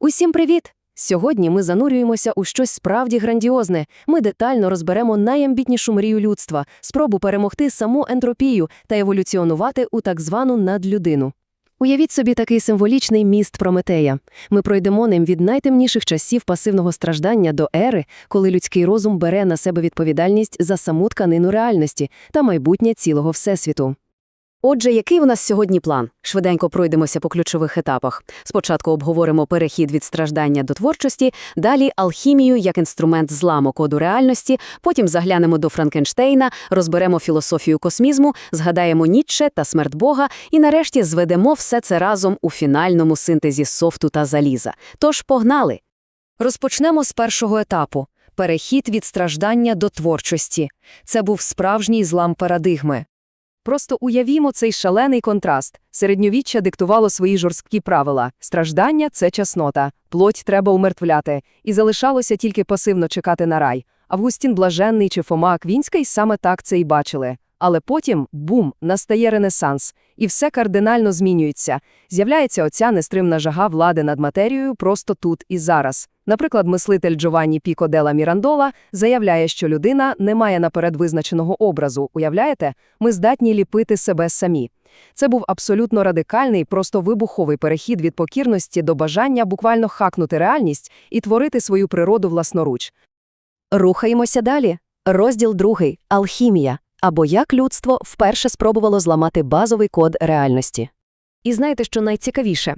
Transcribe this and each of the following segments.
Усім привіт! Сьогодні ми занурюємося у щось справді грандіозне. Ми детально розберемо найамбітнішу мрію людства – спробу перемогти саму ентропію та еволюціонувати у так звану надлюдину. Уявіть собі такий символічний міст Прометея. Ми пройдемо ним від найтемніших часів пасивного страждання до ери, коли людський розум бере на себе відповідальність за саму тканину реальності та майбутнє цілого Всесвіту. Отже, який у нас сьогодні план? Швиденько пройдемося по ключових етапах. Спочатку обговоримо перехід від страждання до творчості, далі алхімію як інструмент зламу коду реальності, потім заглянемо до Франкенштейна, розберемо філософію космізму, згадаємо Ніцше та смерть Бога і нарешті зведемо все це разом у фінальному синтезі софту та заліза. Тож погнали! Розпочнемо з першого етапу – перехід від страждання до творчості. Це був справжній злам парадигми. Просто уявімо цей шалений контраст. Середньовіччя диктувало свої жорсткі правила. Страждання – це чеснота, плоть треба умертвляти. І залишалося тільки пасивно чекати на рай. Августін Блаженний чи Фома Аквінський саме так це і бачили. Але потім – бум, настає ренесанс. І все кардинально змінюється. З'являється оця нестримна жага влади над матерією просто тут і зараз. Наприклад, мислитель Джованні Піко делла Мірандола заявляє, що людина не має наперед визначеного образу. Уявляєте? Ми здатні ліпити себе самі. Це був абсолютно радикальний, просто вибуховий перехід від покірності до бажання буквально хакнути реальність і творити свою природу власноруч. Рухаємося далі. Розділ 2. Алхімія. Або як людство вперше спробувало зламати базовий код реальності. І знаєте, що найцікавіше?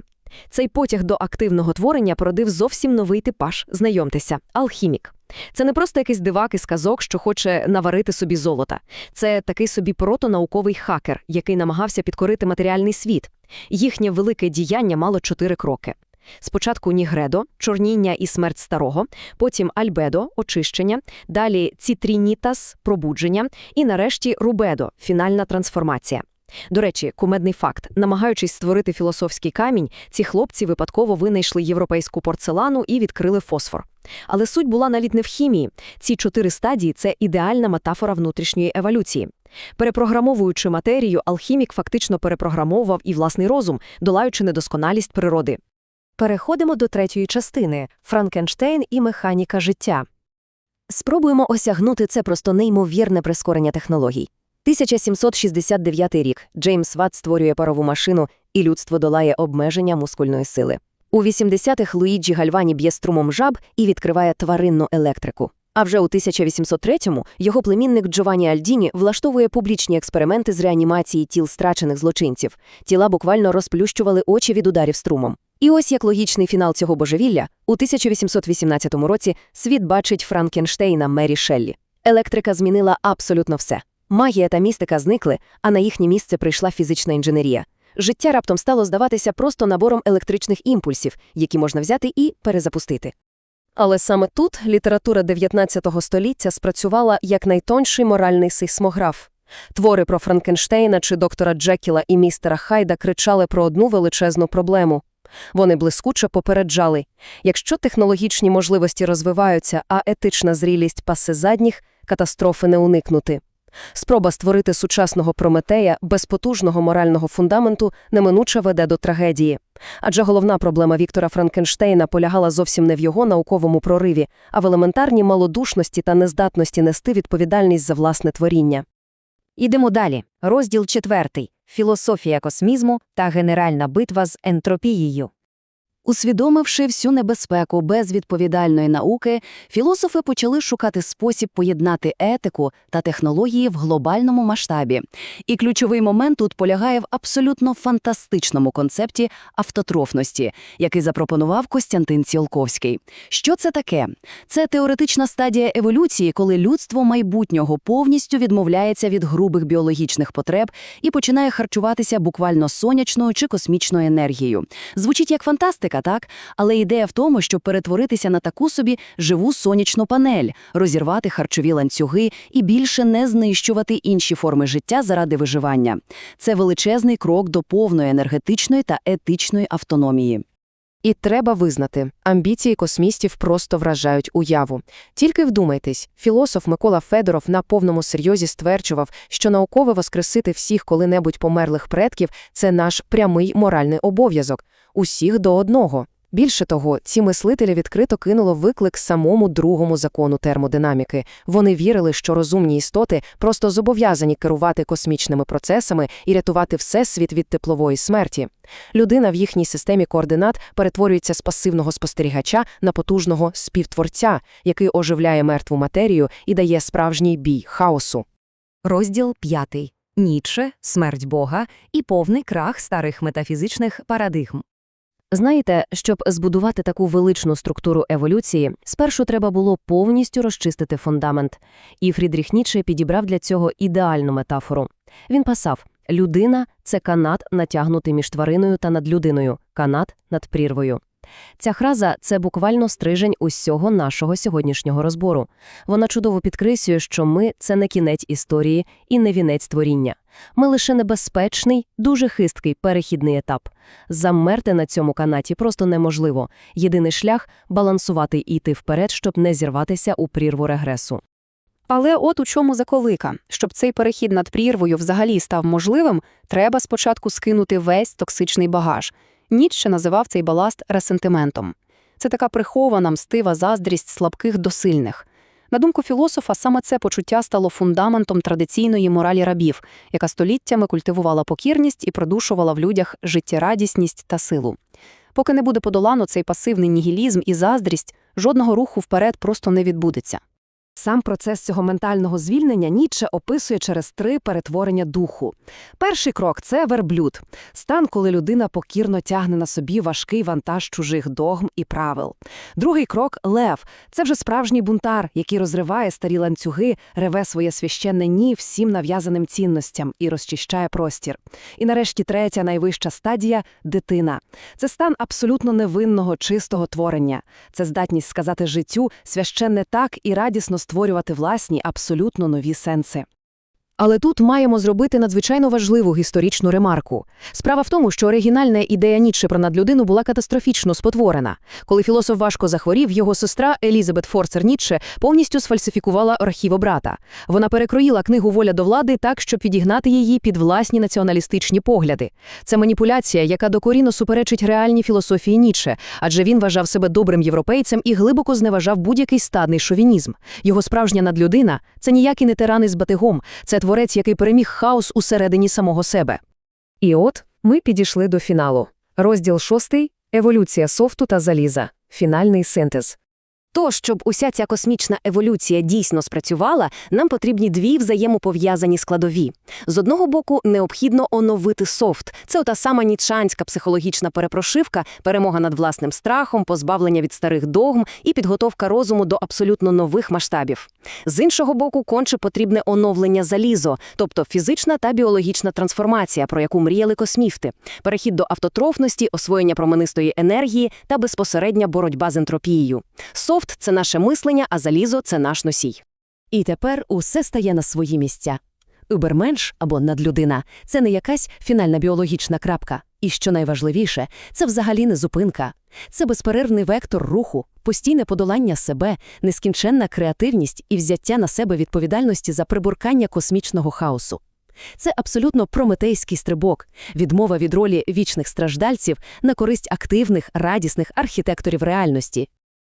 Цей потяг до активного творення породив зовсім новий типаж, знайомтеся, алхімік. Це не просто якийсь дивак із казок, що хоче наварити собі золота. Це такий собі протонауковий хакер, який намагався підкорити матеріальний світ. Їхнє велике діяння мало 4 кроки. Спочатку нігредо, чорніння і смерть старого, потім альбедо, очищення, далі цітрінітас, пробудження і нарешті рубедо, фінальна трансформація. До речі, кумедний факт. Намагаючись створити філософський камінь, ці хлопці випадково винайшли європейську порцелану і відкрили фосфор. Але суть була навіть не в хімії. Ці 4 стадії – це ідеальна метафора внутрішньої еволюції. Перепрограмовуючи матерію, алхімік фактично перепрограмовував і власний розум, долаючи недосконалість природи. Переходимо до третьої частини – Франкенштейн і механіка життя. Спробуємо осягнути це просто неймовірне прискорення технологій. 1769 рік. Джеймс Ватт створює парову машину, і людство долає обмеження мускульної сили. У 80-х Луїджі Гальвані б'є струмом жаб і відкриває тваринну електрику. А вже у 1803-му його племінник Джованні Альдіні влаштовує публічні експерименти з реанімації тіл страчених злочинців. Тіла буквально розплющували очі від ударів струмом. І ось як логічний фінал цього божевілля, у 1818 році світ бачить Франкенштейна Мері Шеллі. Електрика змінила абсолютно все. Магія та містика зникли, а на їхнє місце прийшла фізична інженерія. Життя раптом стало здаватися просто набором електричних імпульсів, які можна взяти і перезапустити. Але саме тут література 19 століття спрацювала як найтонший моральний сейсмограф. Твори про Франкенштейна чи доктора Джекіла і містера Хайда кричали про одну величезну проблему. Вони блискуче попереджали: якщо технологічні можливості розвиваються, а етична зрілість пасе задніх, катастрофи не уникнути. Спроба створити сучасного Прометея без потужного морального фундаменту неминуче веде до трагедії. Адже головна проблема Віктора Франкенштейна полягала зовсім не в його науковому прориві, а в елементарній малодушності та нездатності нести відповідальність за власне творіння. Ідемо далі. Розділ 4. Філософія космізму та генеральна битва з ентропією. Усвідомивши всю небезпеку безвідповідальної науки, філософи почали шукати спосіб поєднати етику та технології в глобальному масштабі. І ключовий момент тут полягає в абсолютно фантастичному концепті автотрофності, який запропонував Костянтин Ціолковський. Що це таке? Це теоретична стадія еволюції, коли людство майбутнього повністю відмовляється від грубих біологічних потреб і починає харчуватися буквально сонячною чи космічною енергією. Звучить як фантастика, так? Але ідея в тому, щоб перетворитися на таку собі живу сонячну панель, розірвати харчові ланцюги і більше не знищувати інші форми життя заради виживання. Це величезний крок до повної енергетичної та етичної автономії. І треба визнати, амбіції космістів просто вражають уяву. Тільки вдумайтесь, філософ Микола Федоров на повному серйозі стверджував, що науково воскресити всіх коли-небудь померлих предків – це наш прямий моральний обов'язок. Усіх до одного. Більше того, ці мислителі відкрито кинуло виклик самому другому закону термодинаміки. Вони вірили, що розумні істоти просто зобов'язані керувати космічними процесами і рятувати Всесвіт від теплової смерті. Людина в їхній системі координат перетворюється з пасивного спостерігача на потужного співтворця, який оживляє мертву матерію і дає справжній бій хаосу. Розділ 5. Ніцше, смерть Бога і повний крах старих метафізичних парадигм. Знаєте, щоб збудувати таку величну структуру еволюції, спершу треба було повністю розчистити фундамент. І Фрідріх Ніцше підібрав для цього ідеальну метафору. Він писав: «Людина – це канат, натягнутий між твариною та надлюдиною, канат над прірвою». Ця фраза – це буквально стрижень усього нашого сьогоднішнього розбору. Вона чудово підкреслює, що ми – це не кінець історії і не вінець творіння. Ми лише небезпечний, дуже хисткий перехідний етап. Замерти на цьому канаті просто неможливо. Єдиний шлях – балансувати і йти вперед, щоб не зірватися у прірву регресу. Але от у чому заколика. Щоб цей перехід над прірвою взагалі став можливим, треба спочатку скинути весь токсичний багаж. Ніцше називав цей баласт ресентиментом. Це така прихована, мстива заздрість слабких до сильних. На думку філософа, саме це почуття стало фундаментом традиційної моралі рабів, яка століттями культивувала покірність і продушувала в людях життєрадісність та силу. Поки не буде подолано цей пасивний нігілізм і заздрість, жодного руху вперед просто не відбудеться. Сам процес цього ментального звільнення Ніцше описує через 3 перетворення духу. Перший крок – це верблюд. Стан, коли людина покірно тягне на собі важкий вантаж чужих догм і правил. Другий крок – лев. Це вже справжній бунтар, який розриває старі ланцюги, реве своє священне «ні» всім нав'язаним цінностям і розчищає простір. І нарешті третя, найвища стадія – дитина. Це стан абсолютно невинного, чистого творення. Це здатність сказати життю священне так і радісно створювати власні, абсолютно нові сенси. Але тут маємо зробити надзвичайно важливу історичну ремарку. Справа в тому, що оригінальна ідея Ніцше про надлюдину була катастрофічно спотворена. Коли філософ важко захворів, його сестра Елізабет Форцер Ніцше повністю сфальсифікувала архів брата. Вона перекроїла книгу «Воля до влади» так, щоб підігнати її під власні націоналістичні погляди. Це маніпуляція, яка докорінно суперечить реальній філософії Ніцше, адже він вважав себе добрим європейцем і глибоко зневажав будь-який стадний шовінізм. Його справжня надлюдина – це ніякий не тиран із батигом, це творець, який переміг хаос усередині самого себе. І от ми підійшли до фіналу. Розділ 6 – еволюція софту та заліза. Фінальний синтез. Тож, щоб уся ця космічна еволюція дійсно спрацювала, нам потрібні 2 взаємопов'язані складові. З одного боку, необхідно оновити софт. Це ота сама ніцшанська психологічна перепрошивка, перемога над власним страхом, позбавлення від старих догм і підготовка розуму до абсолютно нових масштабів. З іншого боку, конче потрібне оновлення залізо, тобто фізична та біологічна трансформація, про яку мріяли косміфти, перехід до автотрофності, освоєння променистої енергії та безпосередня боротьба з ентропією. Софт – це наше мислення, а залізо – це наш носій. І тепер усе стає на свої місця. Уберменш, або надлюдина – це не якась фінальна біологічна крапка. І що найважливіше, це взагалі не зупинка. Це безперервний вектор руху, постійне подолання себе, нескінченна креативність і взяття на себе відповідальності за приборкання космічного хаосу. Це абсолютно прометейський стрибок, відмова від ролі вічних страждальців на користь активних, радісних архітекторів реальності.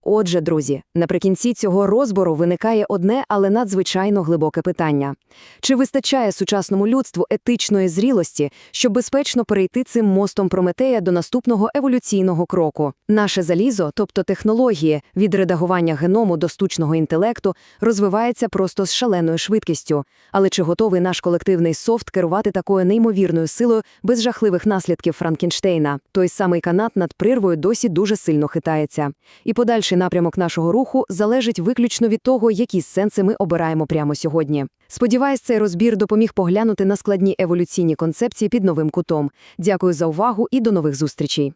Отже, друзі, наприкінці цього розбору виникає одне, але надзвичайно глибоке питання. Чи вистачає сучасному людству етичної зрілості, щоб безпечно перейти цим мостом Прометея до наступного еволюційного кроку? Наше залізо, тобто технології, від редагування геному до штучного інтелекту, розвивається просто з шаленою швидкістю. Але чи готовий наш колективний софт керувати такою неймовірною силою без жахливих наслідків Франкенштейна? Той самий канат над прірвою досі дуже сильно хитається. І подальший напрямок нашого руху залежить виключно від того, які сенси ми обираємо прямо сьогодні. Сподіваюсь, цей розбір допоміг поглянути на складні еволюційні концепції під новим кутом. Дякую за увагу і до нових зустрічей.